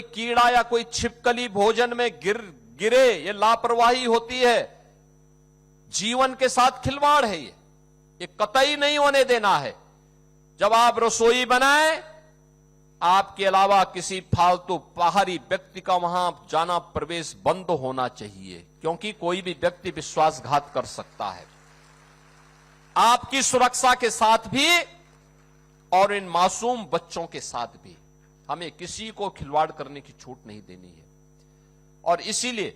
कोई कीड़ा या कोई छिपकली भोजन में गिरे, ये लापरवाही होती है, जीवन के साथ खिलवाड़ है। ये कतई नहीं होने देना है। जब आप रसोई बनाएं, आपके अलावा किसी फालतू बाहरी व्यक्ति का वहां जाना प्रवेश बंद होना चाहिए, क्योंकि कोई भी व्यक्ति विश्वासघात कर सकता है आपकी सुरक्षा के साथ भी और इन मासूम बच्चों के साथ भी। हमें किसी को खिलवाड़ करने की छूट नहीं देनी है। और इसीलिए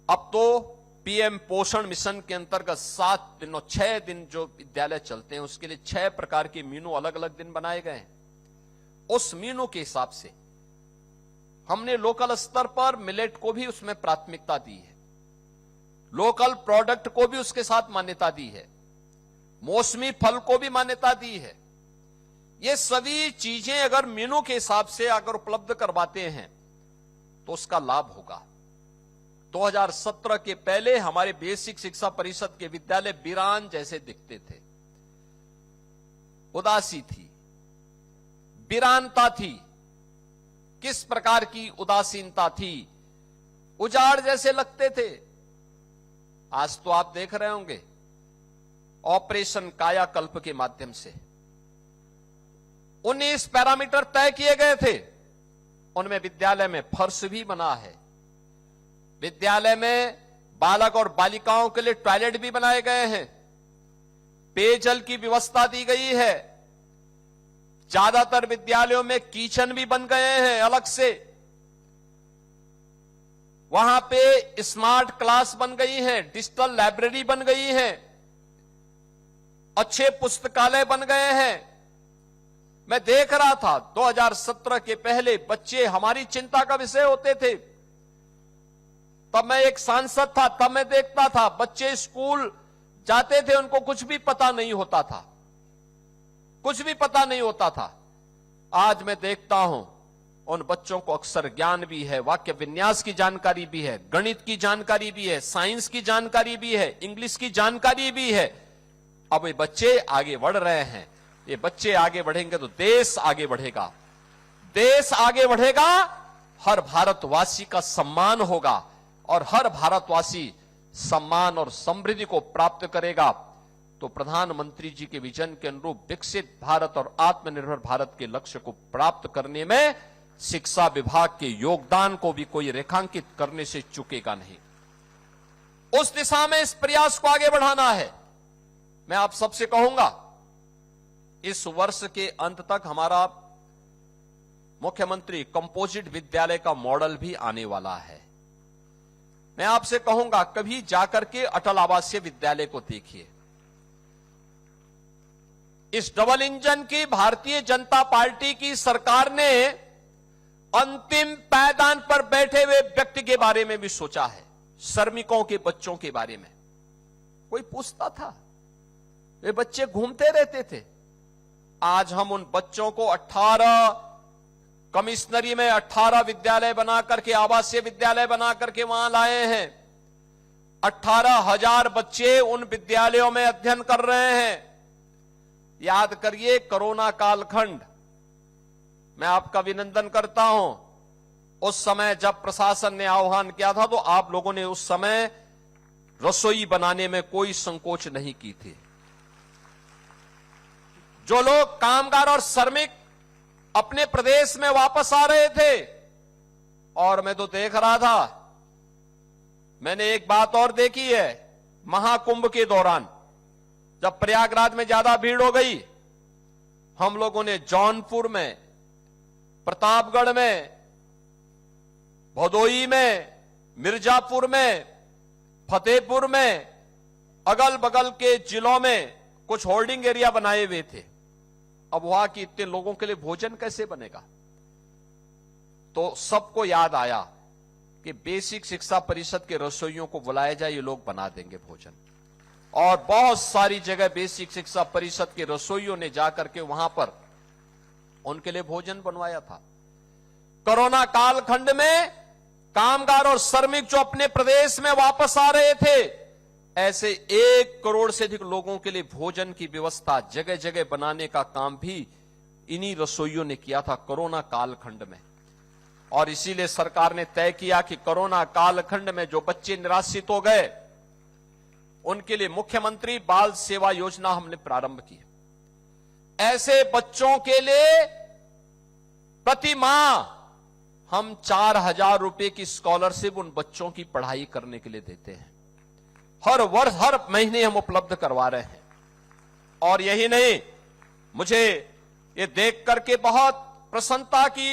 अब तो पीएम पोषण मिशन के अंतर्गत 7 दिन और 6 दिन जो विद्यालय चलते हैं, उसके लिए 6 प्रकार के मीनू अलग अलग दिन बनाए गए हैं। उस मीनू के हिसाब से हमने लोकल स्तर पर मिलेट को भी उसमें प्राथमिकता दी है, लोकल प्रोडक्ट को भी उसके साथ मान्यता दी है, मौसमी फल को भी मान्यता दी है। ये सभी चीजें अगर मीनू के हिसाब से अगर उपलब्ध करवाते हैं तो उसका लाभ होगा। 2017 के पहले हमारे बेसिक शिक्षा परिषद के विद्यालय वीरान जैसे दिखते थे, उदासी थी, वीरानता थी। किस प्रकार की उदासीनता थी, उजाड़ जैसे लगते थे। आज तो आप देख रहे होंगे ऑपरेशन कायाकल्प के माध्यम से 19 पैरामीटर तय किए गए थे। उनमें विद्यालय में फर्श भी बना है, विद्यालय में बालक और बालिकाओं के लिए टॉयलेट भी बनाए गए हैं, पेयजल की व्यवस्था दी गई है, ज्यादातर विद्यालयों में किचन भी बन गए हैं अलग से, वहां पे स्मार्ट क्लास बन गई हैं, डिजिटल लाइब्रेरी बन गई हैं, अच्छे पुस्तकालय बन गए हैं। मैं देख रहा था 2017 के पहले बच्चे हमारी चिंता का विषय होते थे। तब मैं एक सांसद था, तब मैं देखता था बच्चे स्कूल जाते थे, उनको कुछ भी पता नहीं होता था, कुछ भी पता नहीं होता था। आज मैं देखता हूं उन बच्चों को अक्षर ज्ञान भी है, वाक्य विन्यास की जानकारी भी है, गणित की जानकारी भी है, साइंस की जानकारी भी है, इंग्लिश की जानकारी भी है। अब ये बच्चे आगे बढ़ रहे हैं। ये बच्चे आगे बढ़ेंगे तो देश आगे बढ़ेगा, देश आगे बढ़ेगा, हर भारतवासी का सम्मान होगा और हर भारतवासी सम्मान और समृद्धि को प्राप्त करेगा। तो प्रधानमंत्री जी के विजन के अनुरूप विकसित भारत और आत्मनिर्भर भारत के लक्ष्य को प्राप्त करने में शिक्षा विभाग के योगदान को भी कोई रेखांकित करने से चूकेगा नहीं। उस दिशा में इस प्रयास को आगे बढ़ाना है। मैं आप सबसे कहूंगा, इस वर्ष के अंत तक हमारा मुख्यमंत्री कंपोजिट विद्यालय का मॉडल भी आने वाला है। मैं आपसे कहूंगा, कभी जाकर के अटल आवासीय विद्यालय को देखिए। इस डबल इंजन की भारतीय जनता पार्टी की सरकार ने अंतिम पायदान पर बैठे हुए व्यक्ति के बारे में भी सोचा है, श्रमिकों के बच्चों के बारे में। कोई पूछता था? वे बच्चे घूमते रहते थे। आज हम उन बच्चों को 18 कमिश्नरी में 18 विद्यालय बना करके, आवासीय विद्यालय बना करके वहां लाए हैं। 18,000 बच्चे उन विद्यालयों में अध्ययन कर रहे हैं। याद करिए कोरोना कालखंड, मैं आपका अभिनंदन करता हूं। उस समय जब प्रशासन ने आह्वान किया था तो आप लोगों ने उस समय रसोई बनाने में कोई संकोच नहीं की थी। जो लोग कामगार और श्रमिक अपने प्रदेश में वापस आ रहे थे, और मैं तो देख रहा था, मैंने एक बात और देखी है, महाकुंभ के दौरान जब प्रयागराज में ज्यादा भीड़ हो गई, हम लोगों ने जौनपुर में, प्रतापगढ़ में, भदोई में, मिर्जापुर में, फतेहपुर में, अगल बगल के जिलों में कुछ होल्डिंग एरिया बनाए हुए थे। अब वहां की इतने लोगों के लिए भोजन कैसे बनेगा? तो सबको याद आया कि बेसिक शिक्षा परिषद के रसोइयों को बुलाया जाए, ये लोग बना देंगे भोजन। और बहुत सारी जगह बेसिक शिक्षा परिषद के रसोइयों ने जाकर के वहां पर उनके लिए भोजन बनवाया था। कोरोना कालखंड में कामगार और श्रमिक जो अपने प्रदेश में वापस आ रहे थे, ऐसे 1 करोड़ से अधिक लोगों के लिए भोजन की व्यवस्था जगह जगह बनाने का काम भी इन्हीं रसोइयों ने किया था कोरोना कालखंड में। और इसीलिए सरकार ने तय किया कि कोरोना कालखंड में जो बच्चे निराश्रित हो गए उनके लिए मुख्यमंत्री बाल सेवा योजना हमने प्रारंभ की। ऐसे बच्चों के लिए प्रति माह हम 4,000 रुपए की स्कॉलरशिप उन बच्चों की पढ़ाई करने के लिए देते हैं। हर वर्ष हर महीने हम उपलब्ध करवा रहे हैं। और यही नहीं, मुझे ये देख करके बहुत प्रसन्नता की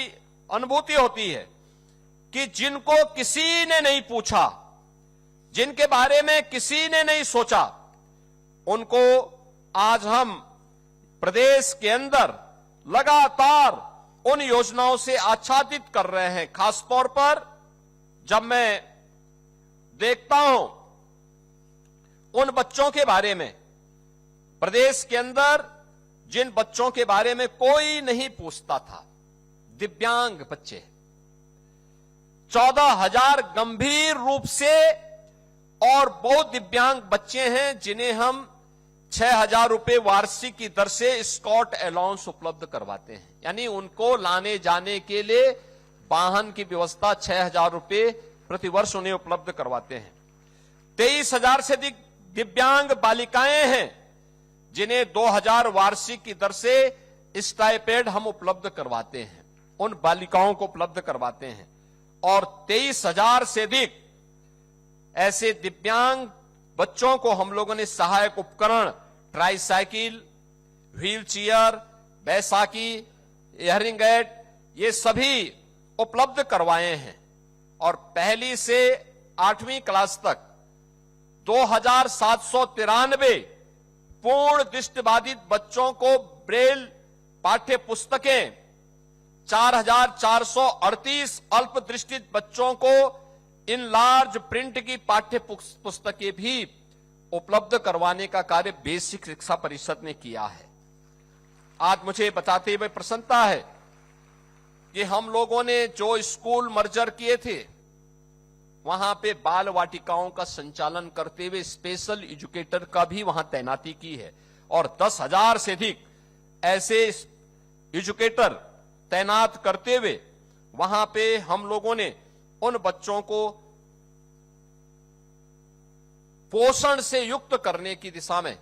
अनुभूति होती है कि जिनको किसी ने नहीं पूछा, जिनके बारे में किसी ने नहीं सोचा, उनको आज हम प्रदेश के अंदर लगातार उन योजनाओं से आच्छादित कर रहे हैं। खासतौर पर जब मैं देखता हूं उन बच्चों के बारे में, प्रदेश के अंदर जिन बच्चों के बारे में कोई नहीं पूछता था, दिव्यांग बच्चे, 14,000 गंभीर रूप से और बहुत दिव्यांग बच्चे हैं जिन्हें हम 6,000 रुपए वार्षिक की दर से स्कॉट अलाउंस उपलब्ध करवाते हैं। यानी उनको लाने जाने के लिए वाहन की व्यवस्था 6,000 रुपए प्रतिवर्ष उन्हें उपलब्ध करवाते हैं। 23,000 से अधिक दिव्यांग बालिकाएं हैं जिन्हें 2,000 वार्षिक की दर से स्टाइपेंड हम उपलब्ध करवाते हैं, उन बालिकाओं को उपलब्ध करवाते हैं। और 23,000 से अधिक ऐसे दिव्यांग बच्चों को हम लोगों ने सहायक उपकरण, tricycle, wheel chair, Baisakhi, hearing aid, ये सभी उपलब्ध करवाए हैं। और पहली से 8वीं क्लास तक 2,793 पूर्ण दृष्टिबाधित बच्चों को ब्रेल पाठ्य पुस्तकें, 4,438 अल्प दृष्टित बच्चों को इन लार्ज प्रिंट की पाठ्य पुस्तकें भी उपलब्ध करवाने का कार्य बेसिक शिक्षा परिषद ने किया है। आज मुझे बताते हुए प्रसन्नता है कि हम लोगों ने जो स्कूल मर्जर किए थे वहां पे बाल वाटिकाओं का संचालन करते हुए स्पेशल एजुकेटर का भी वहां तैनाती की है। और 10,000 से अधिक ऐसे एजुकेटर तैनात करते हुए वहां पे हम लोगों ने उन बच्चों को पोषण से युक्त करने की दिशा में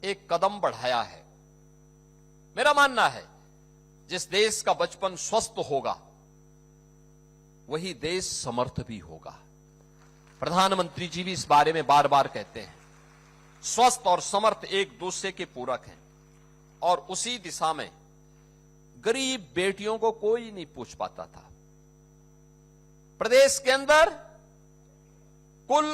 एक कदम बढ़ाया है। मेरा मानना है जिस देश का बचपन स्वस्थ होगा वही देश समर्थ भी होगा। प्रधानमंत्री जी भी इस बारे में बार बार कहते हैं, स्वस्थ और समर्थ एक दूसरे के पूरक हैं। और उसी दिशा में गरीब बेटियों को कोई नहीं पूछ पाता था। प्रदेश के अंदर कुल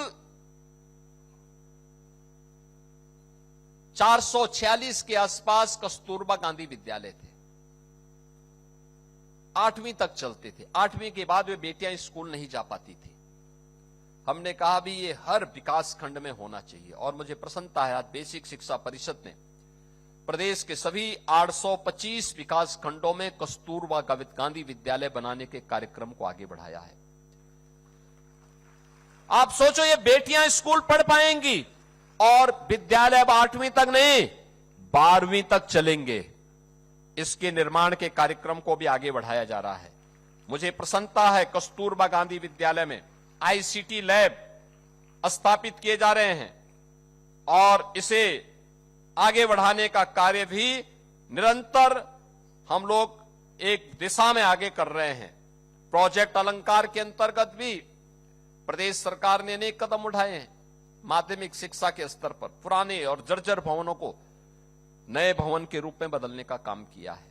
446 के आसपास कस्तूरबा गांधी विद्यालय थे, 8वीं तक चलते थे। 8वीं के बाद वे बेटियां स्कूल नहीं जा पाती थी। हमने कहा भी ये हर विकास खंड में होना चाहिए। और मुझे प्रसन्नता है आज बेसिक शिक्षा परिषद ने प्रदेश के सभी 825 विकास खंडों में कस्तूरबा गांधी विद्यालय बनाने के कार्यक्रम को आगे बढ़ाया है। आप सोचो ये बेटियां स्कूल पढ़ पाएंगी और विद्यालय अब 8वीं तक नहीं 12वीं तक चलेंगे। इसके निर्माण के कार्यक्रम को भी आगे बढ़ाया जा रहा है। मुझे प्रसन्नता है कस्तूरबा गांधी विद्यालय में आईसीटी लैब स्थापित किए जा रहे हैं और इसे आगे बढ़ाने का कार्य भी निरंतर हम लोग एक दिशा में आगे कर रहे हैं। प्रोजेक्ट अलंकार के अंतर्गत भी प्रदेश सरकार ने अनेक कदम उठाए हैं। माध्यमिक शिक्षा के स्तर पर पुराने और जर्जर भवनों को नए भवन के रूप में बदलने का काम किया है।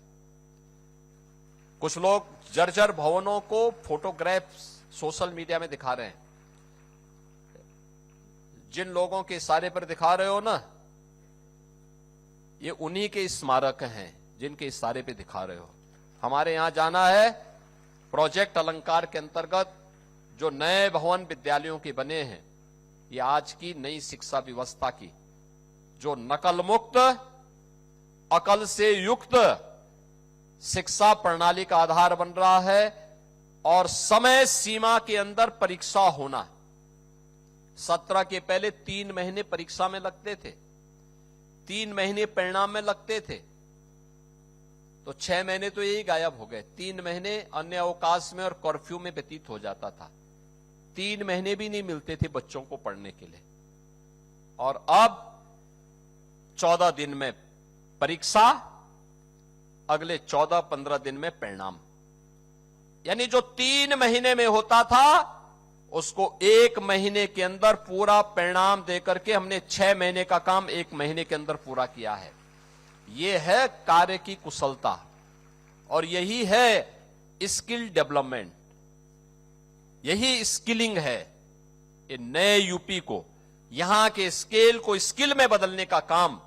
कुछ लोग जर्जर भवनों को फोटोग्राफ सोशल मीडिया में दिखा रहे हैं। जिन लोगों के इशारे पर दिखा रहे हो ना, ये उन्हीं के स्मारक हैं जिनके इशारे पे दिखा रहे हो। हमारे यहां जाना है, प्रोजेक्ट अलंकार के अंतर्गत जो नए भवन विद्यालयों के बने हैं, ये आज की नई शिक्षा व्यवस्था की जो नकल मुक्त, अकल से युक्त शिक्षा प्रणाली का आधार बन रहा है। और समय सीमा के अंदर परीक्षा होना, 17 के पहले 3 महीने परीक्षा में लगते थे, 3 महीने परिणाम में लगते थे। तो 6 महीने तो यही गायब हो गए। 3 महीने अन्य अवकाश में और कर्फ्यू में व्यतीत हो जाता था। 3 महीने भी नहीं मिलते थे बच्चों को पढ़ने के लिए। और अब 14 दिन में परीक्षा, अगले 14-15 दिन में परिणाम। यानी जो 3 महीने में होता था उसको 1 महीने के अंदर पूरा परिणाम देकर के हमने 6 महीने का काम 1 महीने के अंदर पूरा किया है। यह है कार्य की कुशलता और यही है स्किल डेवलपमेंट, यही स्किलिंग है। ये नए यूपी को, यहां के स्केल को स्किल में बदलने का काम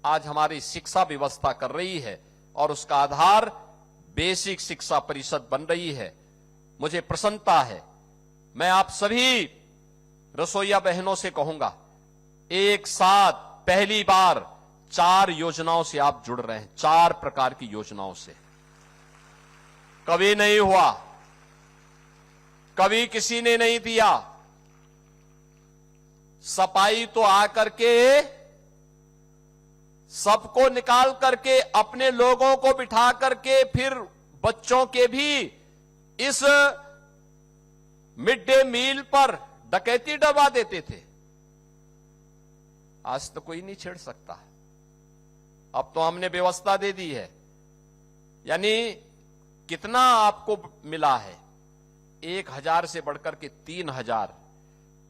आज हमारी शिक्षा व्यवस्था कर रही है और उसका आधार बेसिक शिक्षा परिषद बन रही है। मुझे प्रसन्नता है। मैं आप सभी रसोइया बहनों से कहूंगा, एक साथ पहली बार 4 योजनाओं से आप जुड़ रहे हैं, 4 प्रकार की योजनाओं से। कभी नहीं हुआ, कभी किसी ने नहीं दिया। सफाई तो आकर के सबको निकाल करके अपने लोगों को बिठा करके फिर बच्चों के भी इस मिड डे मील पर डकैती डरवा देते थे। आज तो कोई नहीं छेड़ सकता। अब तो हमने व्यवस्था दे दी है। यानी कितना आपको मिला है? 1000 से बढ़कर के 3000,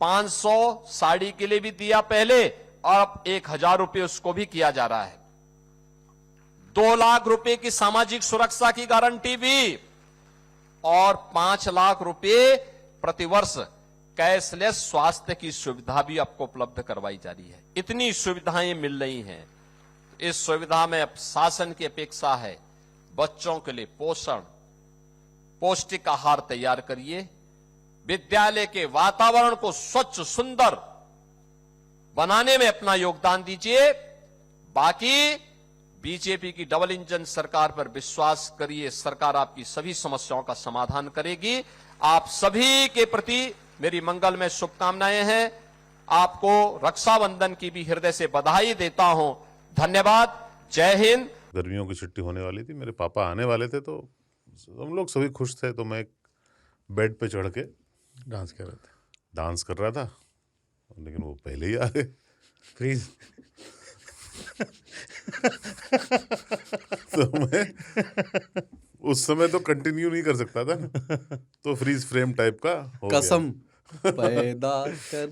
500 साड़ी के लिए भी दिया पहले और अब 1000 रुपये उसको भी किया जा रहा है। 2 लाख रुपए की सामाजिक सुरक्षा की गारंटी भी और 5 लाख रुपए प्रतिवर्ष कैशलेस स्वास्थ्य की सुविधा भी आपको उपलब्ध करवाई जा रही है। इतनी सुविधाएं मिल रही हैं। इस सुविधा में अब शासन की अपेक्षा है बच्चों के लिए पोषण, पौष्टिक आहार तैयार करिए, विद्यालय के वातावरण को स्वच्छ सुंदर बनाने में अपना योगदान दीजिए। बाकी बीजेपी की डबल इंजन सरकार पर विश्वास करिए, सरकार आपकी सभी समस्याओं का समाधान करेगी। आप सभी के प्रति मेरी मंगल में शुभकामनाएं हैं। आपको रक्षाबंधन की भी हृदय से बधाई देता हूं। धन्यवाद। जय हिंद। गर्मियों की छुट्टी होने वाली थी, मेरे पापा आने वाले थे, तो हम लोग सभी खुश थे। तो मैं एक बेड पे चढ़ के डांस कर रहा था, लेकिन वो पहले ही आ गए। फ्रीज। तो मैं उस समय तो कंटिन्यू नहीं कर सकता था, तो फ्रीज फ्रेम टाइप का हो गया। कसम पैदा कर